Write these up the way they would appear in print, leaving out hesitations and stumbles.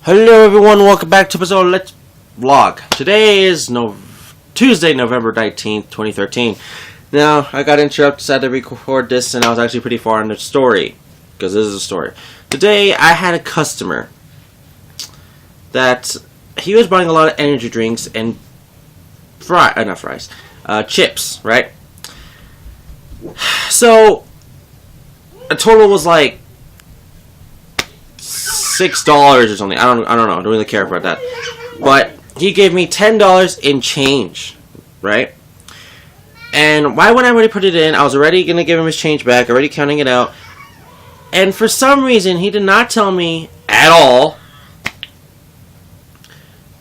Hello everyone, welcome back to episode Let's Vlog. Today is Tuesday, November 19th, 2013. Now, I got interrupted, so I had to record this, and I was actually pretty far in the story. Because this is a story. Today, I had a customer that he was buying a lot of energy drinks and chips, right? So, a total was like $6 or something. I don't know. I don't really care about that. But he gave me $10 in change, right? And why when I already put it in, I was already gonna give him his change back, already counting it out. And for some reason, he did not tell me at all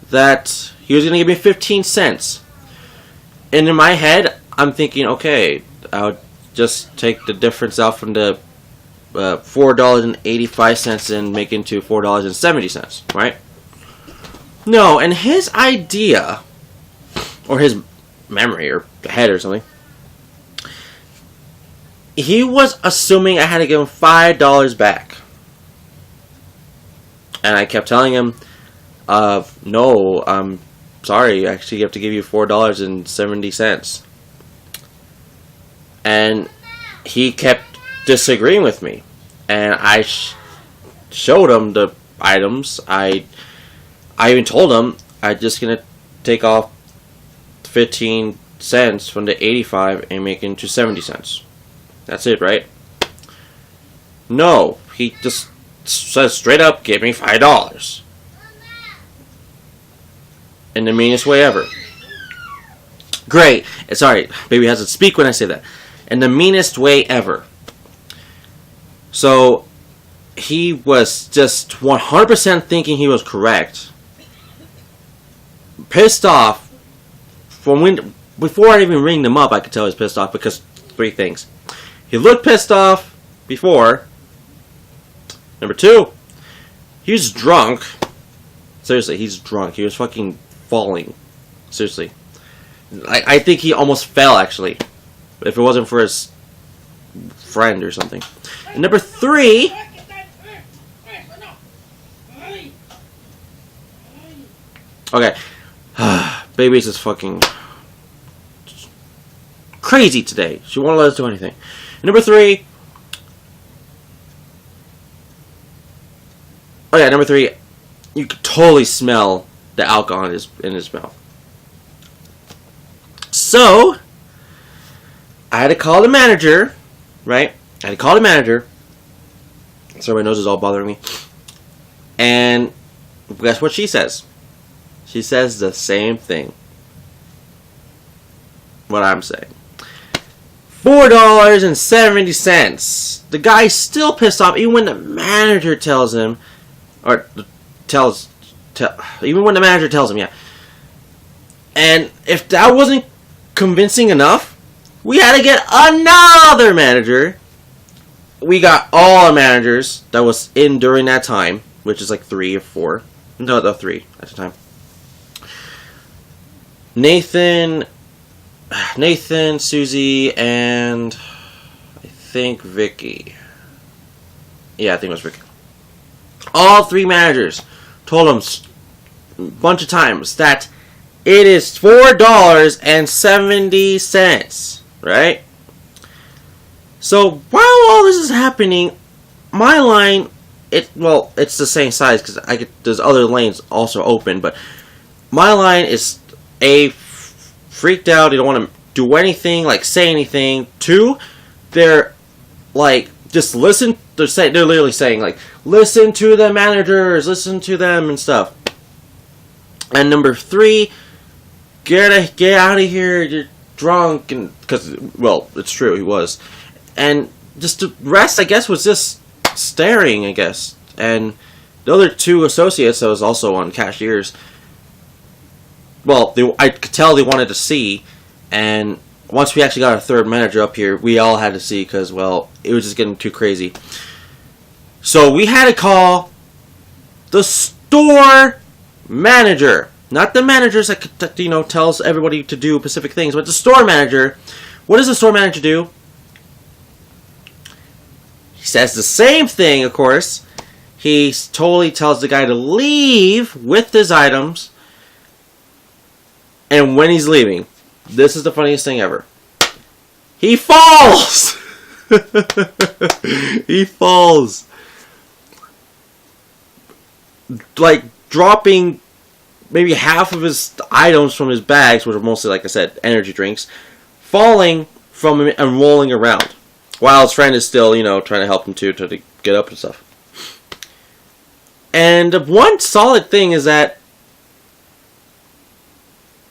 that he was gonna give me 15 cents. And in my head, I'm thinking, okay, I'll just take the difference out from the $4.85 and make it into $4.70, right? No, and his idea, or his memory, or head or something, he was assuming I had to give him $5 back. And I kept telling him, no, I'm sorry, actually you have to give you $4.70. And he kept disagreeing with me, and I showed him the items. I even told him I'm just gonna take off 15 cents from the 85 and make it into 70 cents. That's it, right? No, he just says straight up, give me $5 in the meanest way ever. Great. Sorry, baby has to speak when I say that. In the meanest way ever. So, he was just 100% thinking he was correct. Pissed off. Before I even ringed him up, I could tell he was pissed off because three things. He looked pissed off before. Number two, he was drunk. Seriously, he's drunk. He was fucking falling. Seriously. I think he almost fell, actually. If it wasn't for his friend or something. And number three, okay, baby's just fucking crazy today. She won't let us do anything. And number three, number three, you could totally smell the alcohol in his mouth. So, I had to call the manager, right? I had to call the manager. So my nose is all bothering me. And guess what she says? She says the same thing. What I'm saying. $4.70. The guy's still pissed off, even when the manager tells him, even when the manager tells him, yeah. And if that wasn't convincing enough, we had to get another manager. We got all our managers that was in during that time, which is like 3 or 4. No, 3 at the time. Nathan, Susie, and I think Vicky. Yeah, I think it was Vicky. All 3 managers told him a bunch of times that it is $4.70, right? So while all this is happening, my line, it's the same size because there's other lanes also open, but my line is freaked out. They don't want to do anything, like say anything. 2, they're like just listen. They're literally saying like listen to the managers, listen to them and stuff. And number 3, get out of here. You're drunk, and because it's true, he was. And just the rest, I guess, was just staring, I guess. And the other 2 associates that was also on cashiers, I could tell they wanted to see. And once we actually got our 3rd manager up here, we all had to see because, it was just getting too crazy. So we had to call the store manager. Not the managers that tells everybody to do specific things, but the store manager. What does the store manager do? He says the same thing, of course. He totally tells the guy to leave with his items. And when he's leaving, this is the funniest thing ever. He falls! He falls. Like, dropping maybe half of his items from his bags, which are mostly, like I said, energy drinks, falling from him and rolling around. While his friend is still, you know, trying to help him try to get up and stuff. And one solid thing is that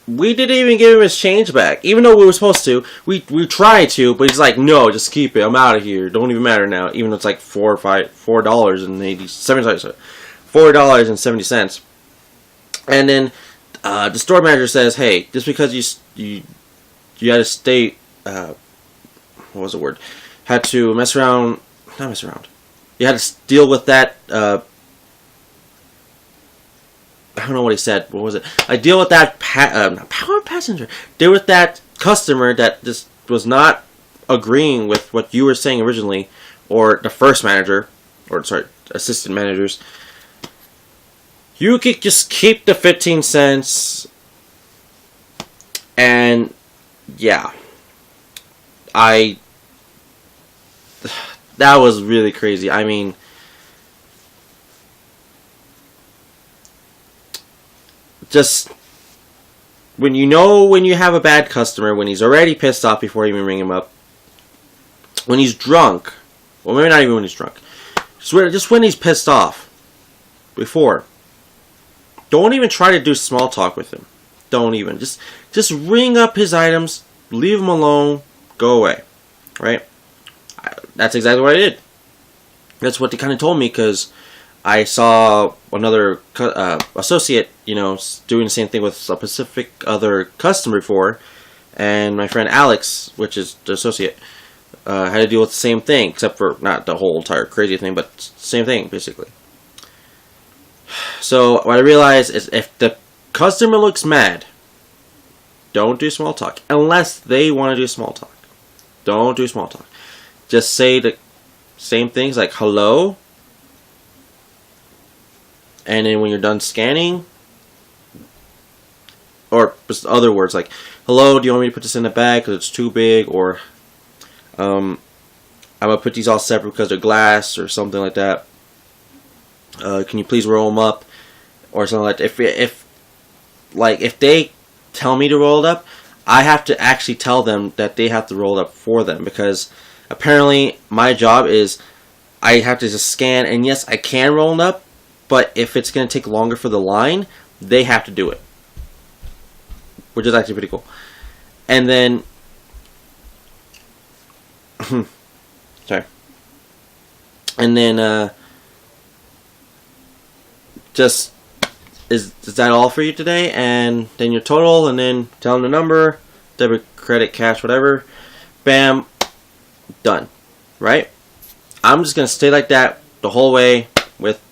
we didn't even give him his change back. Even though we were supposed to. We tried to, but he's like, no, just keep it. I'm out of here. Don't even matter now. Even though it's like $4.70. And then the store manager says, hey, just because you had to stay, what was the word? Had to mess around, not mess around. You had to deal with that, I don't know what he said. What was it? I deal with that power passenger. Deal with that customer that just was not agreeing with what you were saying originally, or the first manager, or sorry, assistant managers. You could just keep the 15 cents. And yeah, that was really crazy. I mean, just when you have a bad customer, when he's already pissed off before you even ring him up, when he's drunk, well, maybe not even when he's drunk, just when he's pissed off before, don't even try to do small talk with him. Don't even. Just ring up his items, leave him alone, go away. Right? That's exactly what I did. That's what they kind of told me, because I saw another associate, you know, doing the same thing with a specific other customer before, and my friend Alex, which is the associate, had to deal with the same thing, except for not the whole entire crazy thing, but same thing basically. So what I realized is, if the customer looks mad, don't do small talk unless they want to do small talk. Don't do small talk. Just say the same things like hello. And then when you're done scanning, or just other words like, hello, do you want me to put this in the bag because it's too big? Or, I'm going to put these all separate because they're glass, or something like that. Can you please roll them up? Or something like that. If they tell me to roll it up, I have to actually tell them that they have to roll it up for them. Because apparently my job is, I have to just scan, and yes, I can roll it up. But if it's going to take longer for the line, they have to do it. Which is actually pretty cool. And then... sorry. And then, just... Is that all for you today? And then your total, and then tell them the number, debit, credit, cash, whatever. Bam. Done. Right? I'm just going to stay like that the whole way with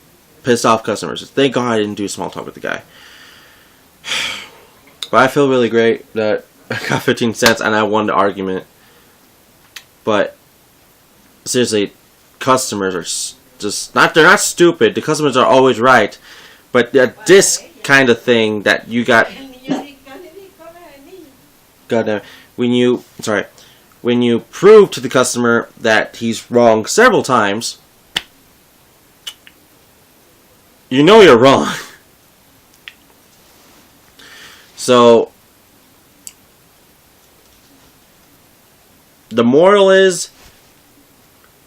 pissed off customers. Thank God I didn't do small talk with the guy. But I feel really great that I got 15 cents and I won the argument. But seriously, customers are just they're not stupid. The customers are always right. But this kind of thing that you got, goddamn, when you prove to the customer that he's wrong several times, you know you're wrong. So, the moral is,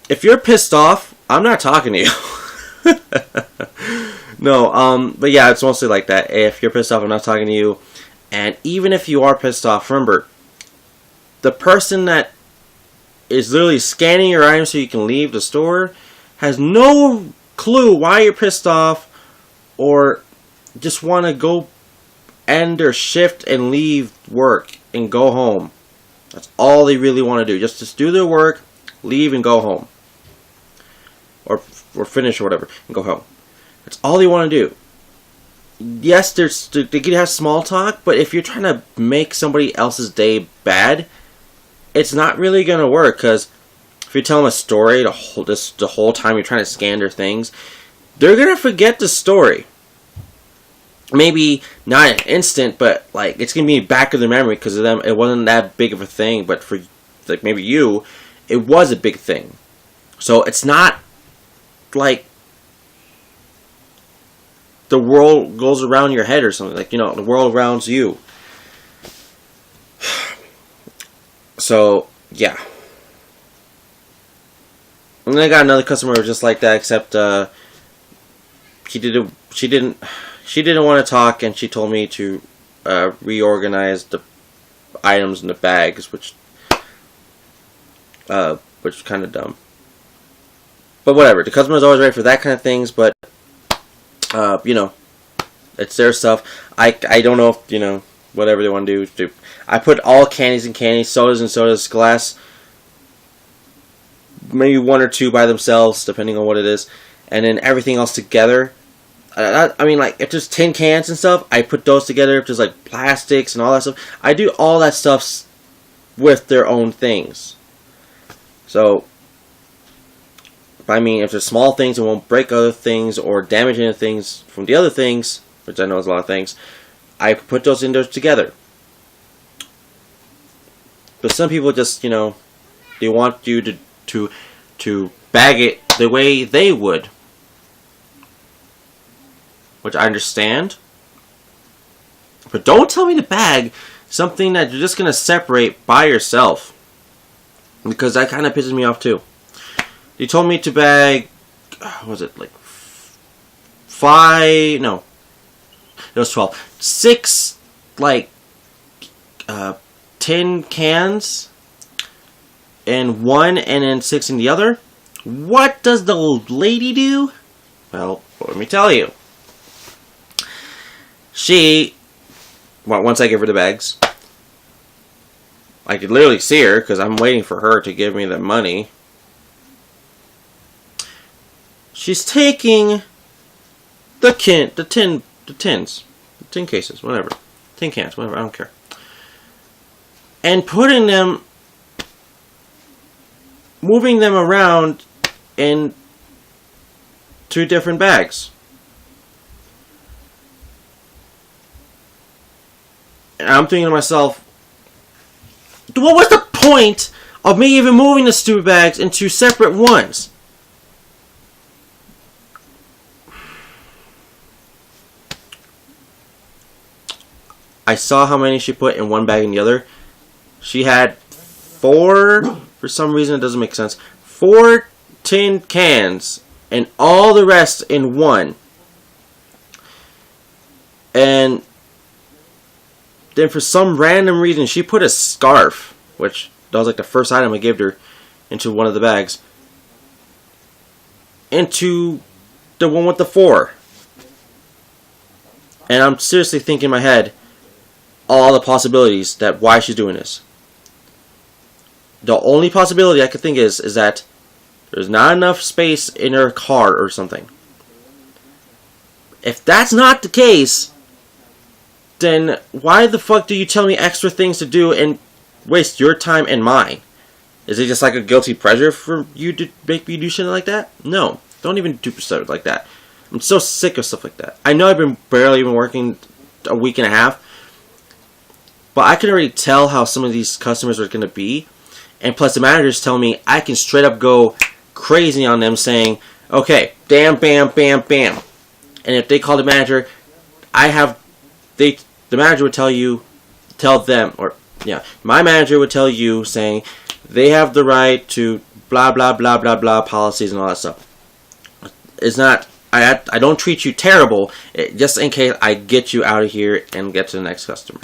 if you're pissed off, I'm not talking to you. No, but yeah, it's mostly like that. If you're pissed off, I'm not talking to you. And even if you are pissed off, remember, the person that is literally scanning your items so you can leave the store has no clue why you're pissed off, or just want to go end their shift and leave work and go home. That's all they really want to do. Just do their work, leave and go home. Or finish or whatever and go home. That's all they want to do. Yes, they can have small talk, but if you're trying to make somebody else's day bad, it's not really going to work, because if you tell them a story the whole time you're trying to scan their things, they're gonna forget the story. Maybe not an instant, but like it's gonna be back of their memory because of them. It wasn't that big of a thing, but for like maybe you, it was a big thing. So it's not like the world goes around your head or something. Like, you know, the world around you. So yeah. And then I got another customer just like that, except she didn't want to talk, and she told me to reorganize the items in the bags, which is kind of dumb. But whatever, the customer's always ready for that kind of things. But you know, it's their stuff. I don't know if, you know, whatever they want to do. I put all candies in candies, sodas and sodas, glass. Maybe one or two by themselves, depending on what it is, and then everything else together. I mean, like, if there's tin cans and stuff, I put those together. If there's, like, plastics and all that stuff, I do all that stuff with their own things. So, I mean, if there's small things, it won't break other things or damage any things from the other things, which I know is a lot of things, I put those in there together. But some people just, you know, they want you to bag it the way they would, which I understand. But don't tell me to bag something that you're just gonna separate by yourself, because that kind of pisses me off too. You told me to bag, what was it, like 5? No, it was 12. 6 like tin cans in one, and then 6 in the other. What does the old lady do? Well, let me tell you. Well, once I give her the bags, I could literally see her because I'm waiting for her to give me the money. She's taking the tin cases, whatever, tin cans, whatever, I don't care, and putting them, moving them around in 2 different bags. And I'm thinking to myself, what was the point of me even moving the stupid bags into separate ones? I saw how many she put in one bag and the other. She had 4, for some reason it doesn't make sense, 4 tin cans and all the rest in one. And then for some random reason she put a scarf, which that was like the first item I gave her, into one of the bags, into the one with the 4. And I'm seriously thinking in my head all the possibilities that why she's doing this. The only possibility I could think is that there's not enough space in her car or something. If that's not the case, then why the fuck do you tell me extra things to do and waste your time and mine? Is it just like a guilty pleasure for you to make me do shit like that? No, don't even do stuff like that. I'm so sick of stuff like that. I know I've been barely even working a week and a half, but I can already tell how some of these customers are going to be. And plus the managers tell me I can straight up go crazy on them saying, okay, bam, bam, bam, bam. And if they call the manager, the manager would tell them, or yeah, my manager would tell you saying they have the right to blah, blah, blah, blah, blah, policies and all that stuff. It's not, I don't treat you terrible, just in case I get you out of here and get to the next customer.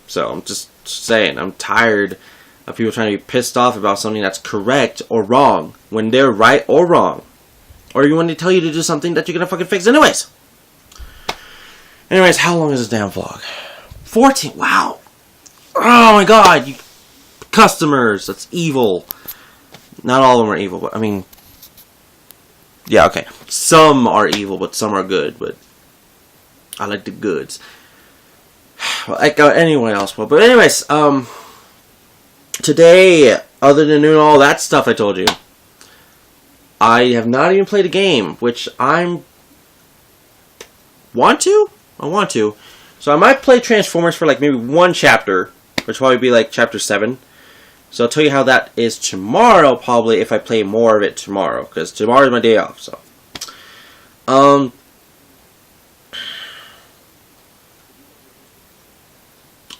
So I'm just saying, I'm tired of people trying to be pissed off about something that's correct or wrong when they're right or wrong. Or you want to tell you to do something that you're going to fucking fix anyways. Anyways, how long is this damn vlog? 14, wow. Oh my god, you customers, that's evil. Not all of them are evil, but I mean, yeah, okay. Some are evil, but some are good, but I like the goods. Like anyone else will. But anyways, today, other than doing all that stuff I told you, I have not even played a game, which I want to. So I might play Transformers for like maybe one chapter, which will probably be like chapter 7. So I'll tell you how that is tomorrow, probably, if I play more of it tomorrow, because tomorrow is my day off. So, oh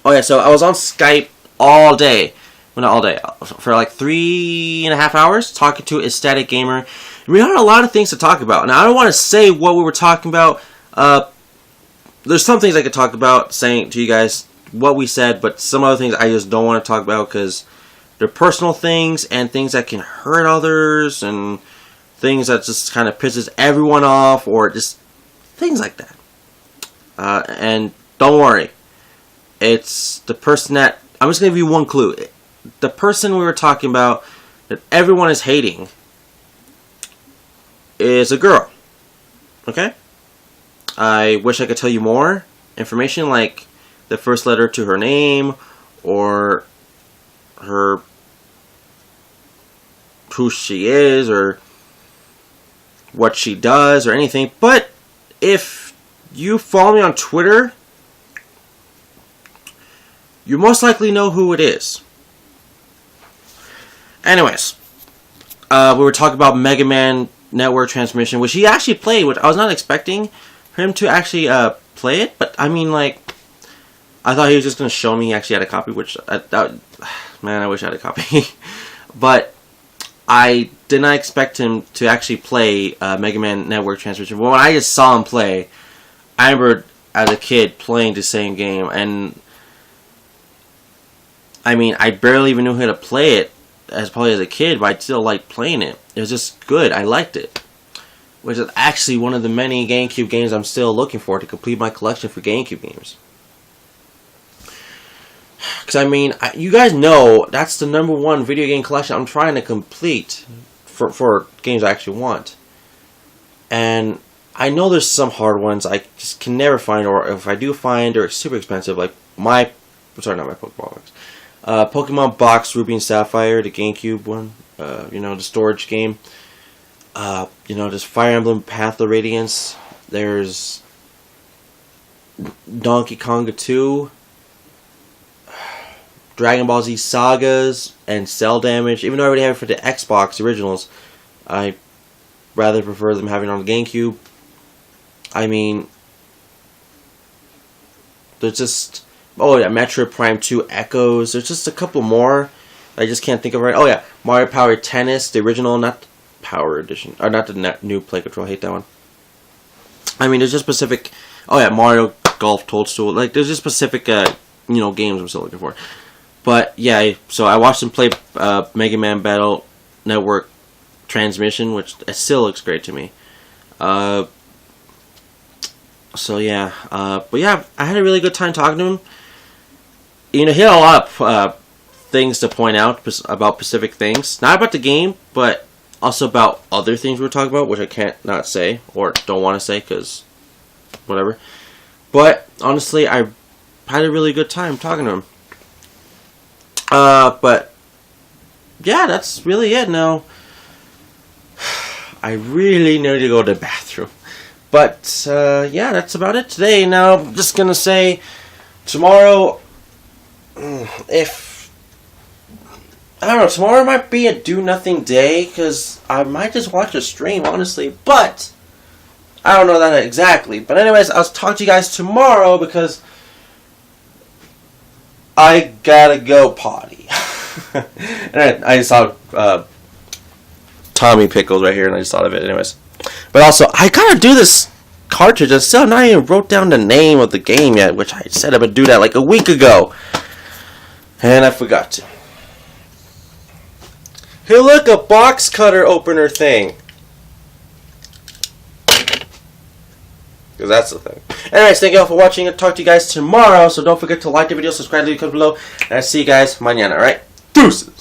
yeah, so I was on Skype all day. Well, not all day, for like 3.5 hours, talking to eStaticGamer. We had a lot of things to talk about. Now, I don't want to say what we were talking about. There's some things I could talk about, saying to you guys what we said, but some other things I just don't want to talk about because they're personal things and things that can hurt others and things that just kind of pisses everyone off, or just things like that. And don't worry, it's the person that, I'm just going to give you one clue. The person we were talking about that everyone is hating is a girl. Okay? I wish I could tell you more information, like the first letter to her name, or her, who she is, or what she does, or anything. But if you follow me on Twitter, you most likely know who it is. Anyways, we were talking about MegaMan Network Transmission, which he actually played, which I was not expecting him to actually play it, but I mean, like, I thought he was just going to show me he actually had a copy, which, man, I wish I had a copy. But I did not expect him to actually play MegaMan Network Transmission. But when I just saw him play, I remember as a kid playing the same game, and I mean, I barely even knew how to play it probably as a kid, but I still liked playing it. It was just good. I liked it. Which is actually one of the many GameCube games I'm still looking for to complete my collection for GameCube games. Because, I mean, you guys know that's the #1 video game collection I'm trying to complete for games I actually want. And I know there's some hard ones I just can never find, or if I do find, they're super expensive. Like not my Pokemon box. Pokemon Box Ruby and Sapphire, the GameCube one. You know, the storage game. You know, there's Fire Emblem Path of Radiance. There's Donkey Konga 2. Dragon Ball Z Sagas and Cell Damage. Even though I already have it for the Xbox originals, I rather prefer them having it on the GameCube. I mean, there's just, oh yeah, Metroid Prime 2 Echoes. There's just a couple more I just can't think of right. Oh yeah, Mario Power Tennis, the original, not the Power Edition, or not the new Play Control. I hate that one. I mean, there's just specific. Oh yeah, Mario Golf Toadstool. Like, there's just specific, you know, games I'm still looking for. But yeah, so I watched him play Mega Man Battle Network Transmission, which it still looks great to me. So yeah, but yeah, I had a really good time talking to him. You know, he had a lot of things to point out about specific things, not about the game, but also about other things we were talking about, which I can't not say or don't want to say because whatever. But honestly, I had a really good time talking to him. But yeah, that's really it. Now I really need to go to the bathroom. But yeah, that's about it today. Now I'm just gonna say tomorrow, if I don't know, tomorrow might be a do nothing day because I might just watch a stream, honestly. But I don't know that exactly. But anyways, I'll talk to you guys tomorrow because I gotta go potty. And I just saw Tommy Pickles right here, and I just thought of it. Anyways, but also I gotta do this cartridge. I still not even wrote down the name of the game yet, which I said I would do that like a week ago, and I forgot to. Hey, look, a box cutter opener thing. Because that's the thing. Anyways, thank you all for watching. I'll talk to you guys tomorrow. So don't forget to like the video, subscribe, leave a comment below. And I'll see you guys mañana, alright? Deuces!